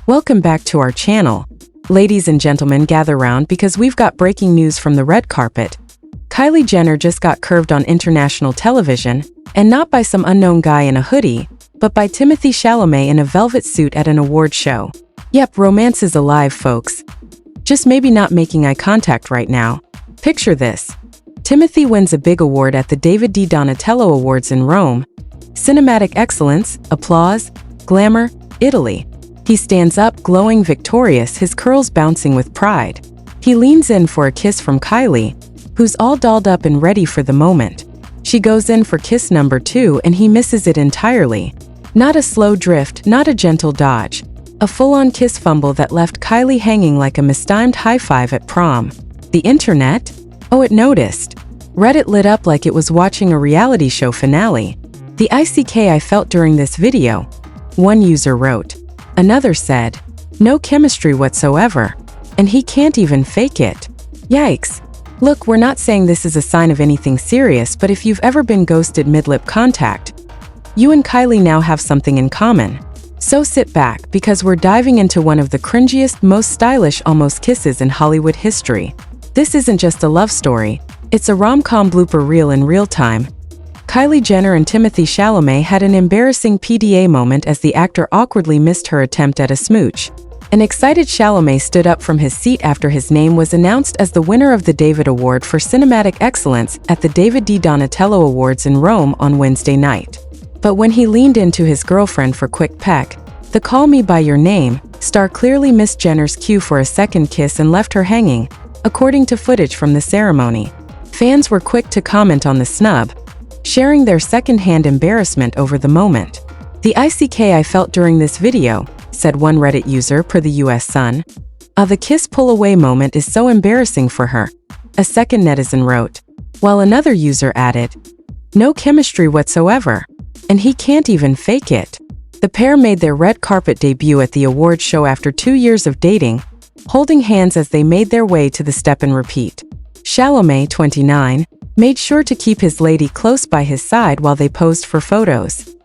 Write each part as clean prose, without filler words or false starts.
Welcome back to our channel. Ladies and gentlemen, gather round because we've got breaking news from the red carpet. Kylie Jenner just got curved on international television, and not by some unknown guy in a hoodie, but by Timothée Chalamet in a velvet suit at an award show. Yep, romance is alive, folks. Just maybe not making eye contact right now. Picture this. Timothée wins a big award at the David di Donatello Awards in Rome. Cinematic excellence, applause, glamour, Italy. He stands up, glowing victorious, his curls bouncing with pride. He leans in for a kiss from Kylie, who's all dolled up and ready for the moment. She goes in for kiss number 2 and he misses it entirely. Not a slow drift, not a gentle dodge. A full-on kiss fumble that left Kylie hanging like a mistimed high five at prom. The internet? Oh, it noticed. Reddit lit up like it was watching a reality show finale. The ICK I felt during this video, one user wrote. Another said, no chemistry whatsoever. And he can't even fake it. Yikes. Look, we're not saying this is a sign of anything serious, but if you've ever been ghosted mid-lip contact, you and Kylie now have something in common. So sit back, because we're diving into one of the cringiest, most stylish almost kisses in Hollywood history. This isn't just a love story, it's a rom-com blooper reel in real time. Kylie Jenner and Timothée Chalamet had an embarrassing PDA moment as the actor awkwardly missed her attempt at a smooch. An excited Chalamet stood up from his seat after his name was announced as the winner of the David Award for Cinematic Excellence at the David di Donatello Awards in Rome on Wednesday night. But when he leaned into his girlfriend for quick peck, the "Call Me By Your Name" star clearly missed Jenner's cue for a second kiss and left her hanging, according to footage from the ceremony. Fans were quick to comment on the snub, sharing their second-hand embarrassment over the moment. The ICK I felt during this video, said one Reddit user per the US Sun. The kiss pull-away moment is so embarrassing for her, a second netizen wrote, while another user added, no chemistry whatsoever, and he can't even fake it. The pair made their red carpet debut at the award show after 2 years of dating, holding hands as they made their way to the step and repeat. Chalamet, 29, made sure to keep his lady close by his side while they posed for photos.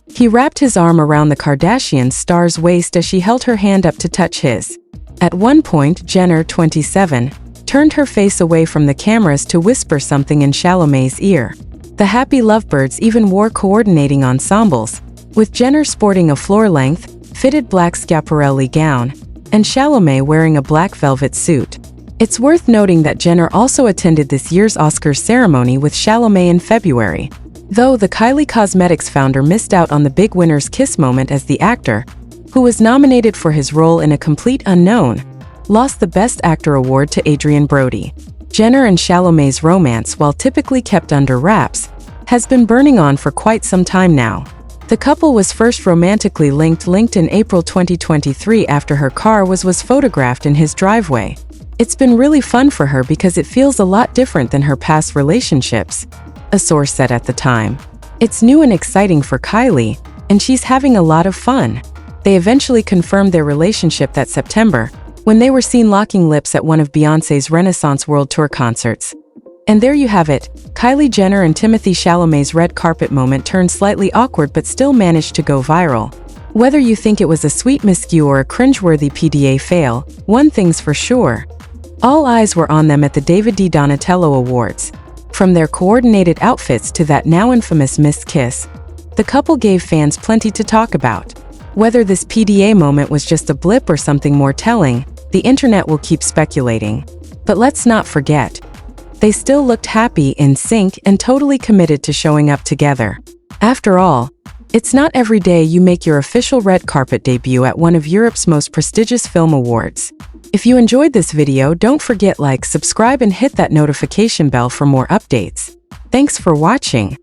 He wrapped his arm around the Kardashian star's waist as she held her hand up to touch his. At one point, Jenner, 27, turned her face away from the cameras to whisper something in Chalamet's ear. The Happy Lovebirds even wore coordinating ensembles, with Jenner sporting a floor-length, fitted black Schiaparelli gown, and Chalamet wearing a black velvet suit. It's worth noting that Jenner also attended this year's Oscars ceremony with Chalamet in February. Though the Kylie Cosmetics founder missed out on the big winner's kiss moment as the actor, who was nominated for his role in A Complete Unknown, lost the Best Actor award to Adrien Brody. Jenner and Chalamet's romance, while typically kept under wraps, has been burning on for quite some time now. The couple was first romantically linked in April 2023 after her car was photographed in his driveway. It's been really fun for her because it feels a lot different than her past relationships, a source said at the time. It's new and exciting for Kylie, and she's having a lot of fun. They eventually confirmed their relationship that September, when they were seen locking lips at one of Beyoncé's Renaissance World Tour concerts. And there you have it, Kylie Jenner and Timothée Chalamet's red carpet moment turned slightly awkward but still managed to go viral. Whether you think it was a sweet miscue or a cringeworthy PDA fail, one thing's for sure. All eyes were on them at the David di Donatello Awards. From their coordinated outfits to that now infamous missed kiss, the couple gave fans plenty to talk about. Whether this PDA moment was just a blip or something more telling, the internet will keep speculating. But let's not forget, they still looked happy, in sync, and totally committed to showing up together. After all, it's not every day you make your official red carpet debut at one of Europe's most prestigious film awards. If you enjoyed this video, don't forget like, subscribe and hit that notification bell for more updates. Thanks for watching.